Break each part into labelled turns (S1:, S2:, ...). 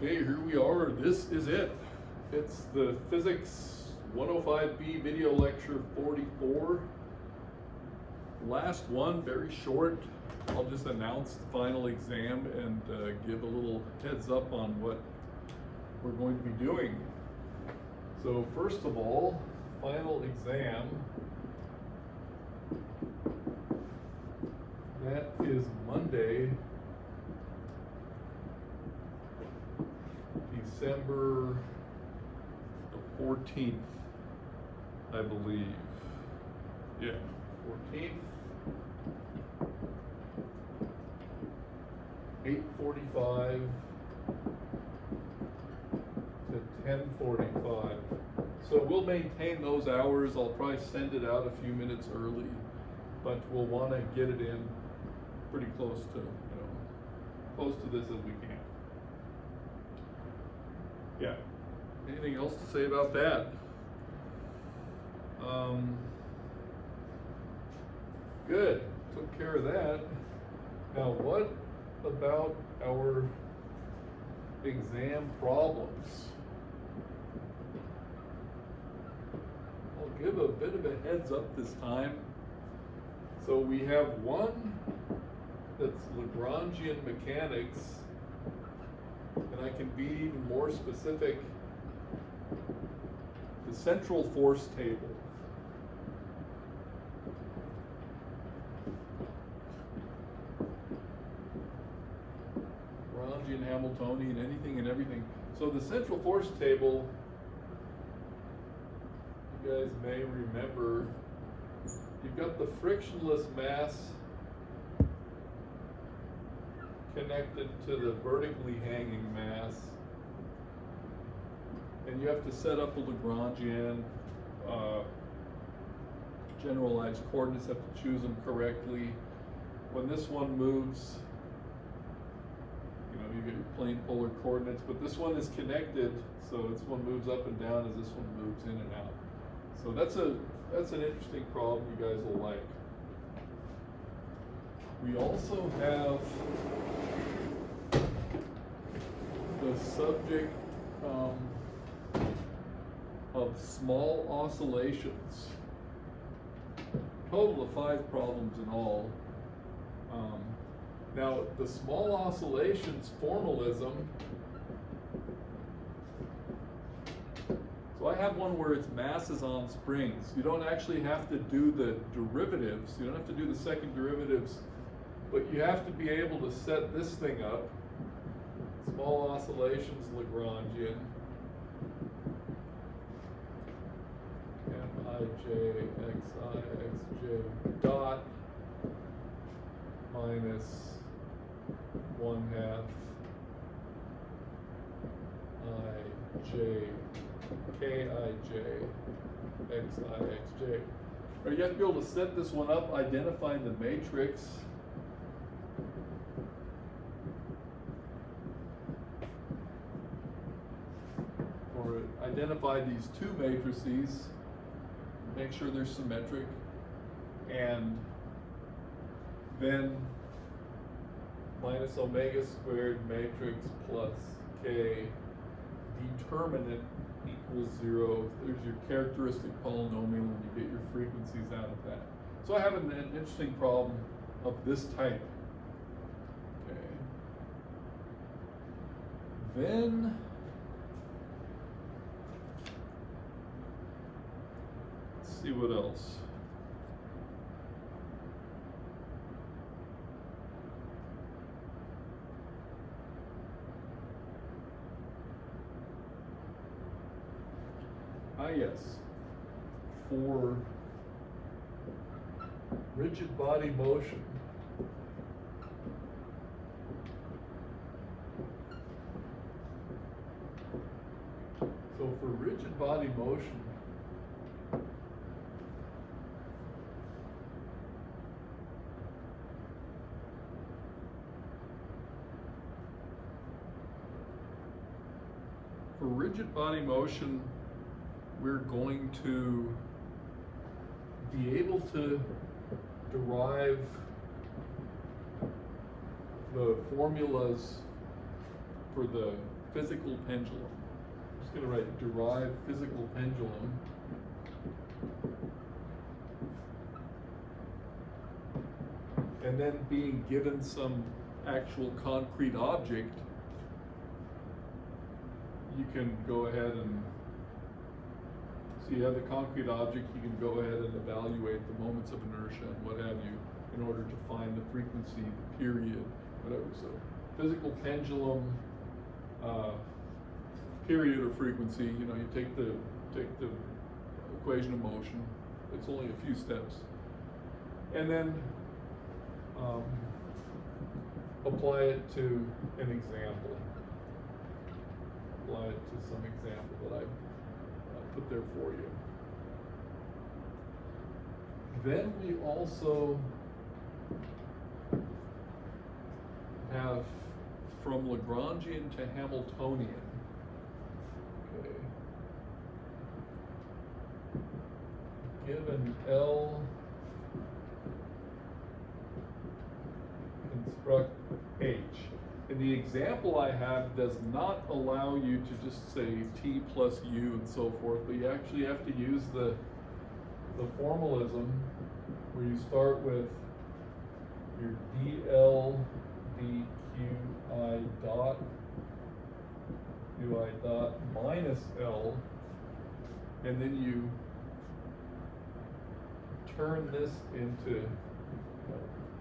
S1: Okay, here we are. This is it. It's the Physics 105B video lecture 44. Last one, very short. I'll just announce the final exam and give a little heads up on what we're going to be doing. So first of all, final exam. That is Monday, December the 14th, I believe. Yeah, 14th. 8:45 to 10:45. So we'll maintain those hours. I'll probably send it out a few minutes early, but we'll want to get it in pretty close to, close to this as we can. Yeah. Anything else to say about that? Good. Took care of that. Now, what about our exam problems? I'll give a bit of a heads up this time. So we have one that's Lagrangian Mechanics, and I can be even more specific. The central force table. Lagrangian, Hamiltonian, anything and everything. So the central force table, you guys may remember, you've got the frictionless mass connected to the vertically hanging mass, and you have to set up a Lagrangian. Generalized coordinates, have to choose them correctly. When this one moves, you get your plane polar coordinates, but this one is connected, so this one moves up and down as this one moves in and out. So that's an interesting problem you guys will like. We also have the subject of small oscillations. Total of 5 problems in all. Now, the small oscillations formalism, so I have one where it's masses on springs. You don't actually have to do the derivatives. You don't have to do the second derivatives, but you have to be able to set this thing up. Small oscillations Lagrangian. Mij, xi, xj dot minus 1/2 ij kij xi xj. Or you have to be able to set this one up, identifying the matrix. Or identify these two matrices, make sure they're symmetric, and then minus omega squared matrix plus k determinant equals 0. There's your characteristic polynomial, and you get your frequencies out of that. So I have an interesting problem of this type. Okay. Then let's see what else. Yes, for rigid body motion, we're going to be able to derive the formulas for the physical pendulum. I'm just going to write derive physical pendulum. And then being given some actual concrete object, you can go ahead and, so you have the concrete object, you can go ahead and evaluate the moments of inertia and what have you in order to find the frequency, the period, whatever. So physical pendulum, period or frequency, you know, you take the equation of motion. It's only a few steps. And then apply it to an example. Apply it to some example that I put there for you. Then we also have from Lagrangian to Hamiltonian. Okay. Given L, construct H. And the example I have does not allow you to just say T plus U and so forth, but you actually have to use the formalism where you start with your dl dqi dot qi dot minus L, and then you turn this into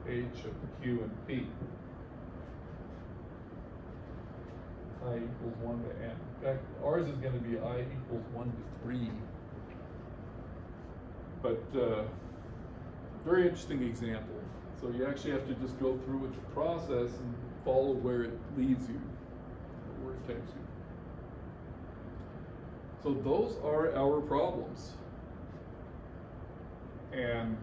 S1: H of Q and P. I equals 1 to n. In fact, ours is going to be I equals 1 to 3. But very interesting example. So you actually have to just go through with the process and follow where it leads you, or where it takes you. So those are our problems. And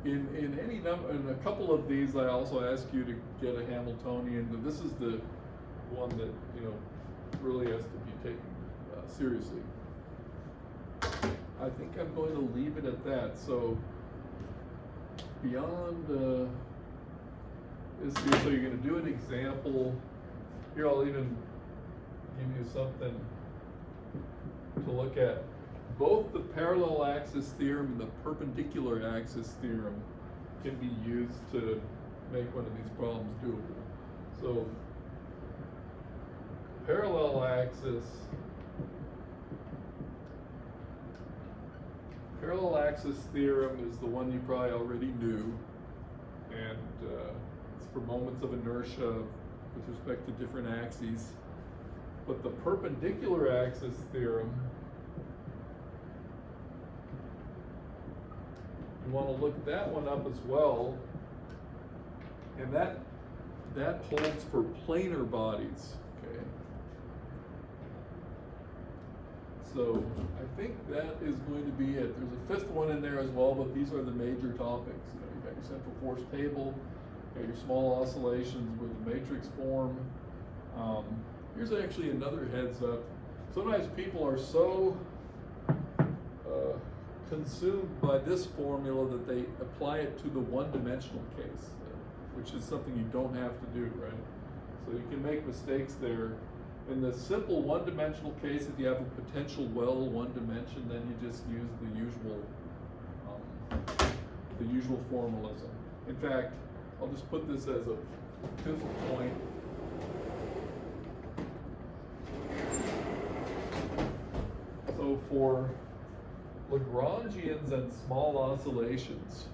S1: in any number, in a couple of these, I also ask you to get a Hamiltonian. But this is the one that, you know, really has to be taken seriously. I think I'm going to leave it at that. So beyond this here, so you're going to do an example. Here, I'll even give you something to look at. Both the parallel axis theorem and the perpendicular axis theorem can be used to make one of these problems doable. So parallel axis theorem is the one you probably already knew, and it's for moments of inertia with respect to different axes. But the perpendicular axis theorem, you want to look that one up as well, and that holds for planar bodies. Okay. So I think that is going to be it. There's a fifth one in there as well, but these are the major topics. You know, you've got your central force table, you've got your small oscillations with the matrix form. Here's actually another heads up. Sometimes people are so consumed by this formula that they apply it to the one-dimensional case, which is something you don't have to do, right? So you can make mistakes there. In the simple one-dimensional case, if you have a potential well one dimension, then you just use the usual formalism. In fact, I'll just put this as a fifth point. So for Lagrangians and small oscillations,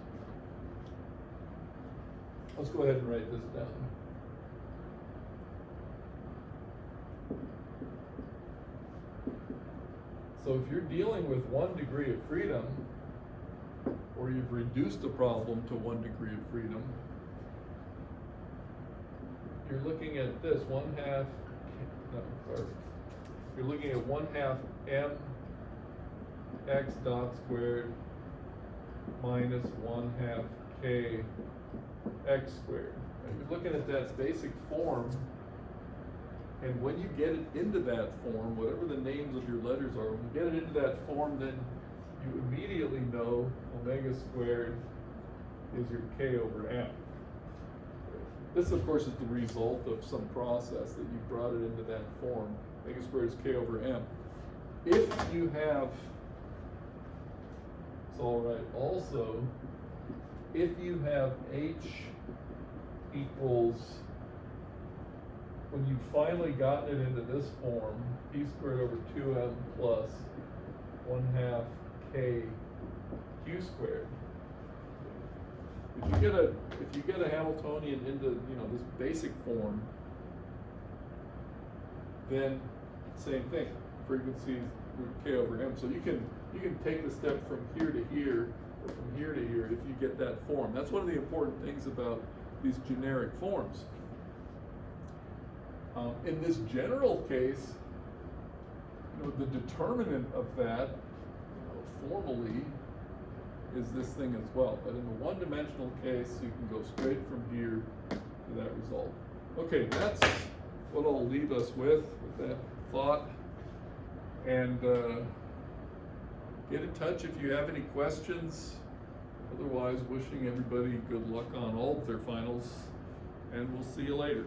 S1: let's go ahead and write this down. So if you're dealing with 1 degree of freedom, or you've reduced a problem to 1 degree of freedom, you're looking at this, you're looking at 1/2 m x dot squared minus 1/2 k x squared. And you're looking at that basic form, and when you get it into that form, whatever the names of your letters are, when you get it into that form, then you immediately know omega squared is your k over m. This, of course, is the result of some process that you brought it into that form. Omega squared is k over m. If you have, it's all right, also, if you have h equals, when you've finally gotten it into this form, p squared over 2m plus 1/2 k q squared. If you get a Hamiltonian into, you know, this basic form, then same thing, frequencies root k over m. So you can take the step from here to here, or from here to here, if you get that form. That's one of the important things about these generic forms. In this general case, you know, the determinant of that, you know, formally, is this thing as well. But in the one-dimensional case, you can go straight from here to that result. Okay, that's what I'll leave us with that thought. And get in touch if you have any questions. Otherwise, wishing everybody good luck on all of their finals, and we'll see you later.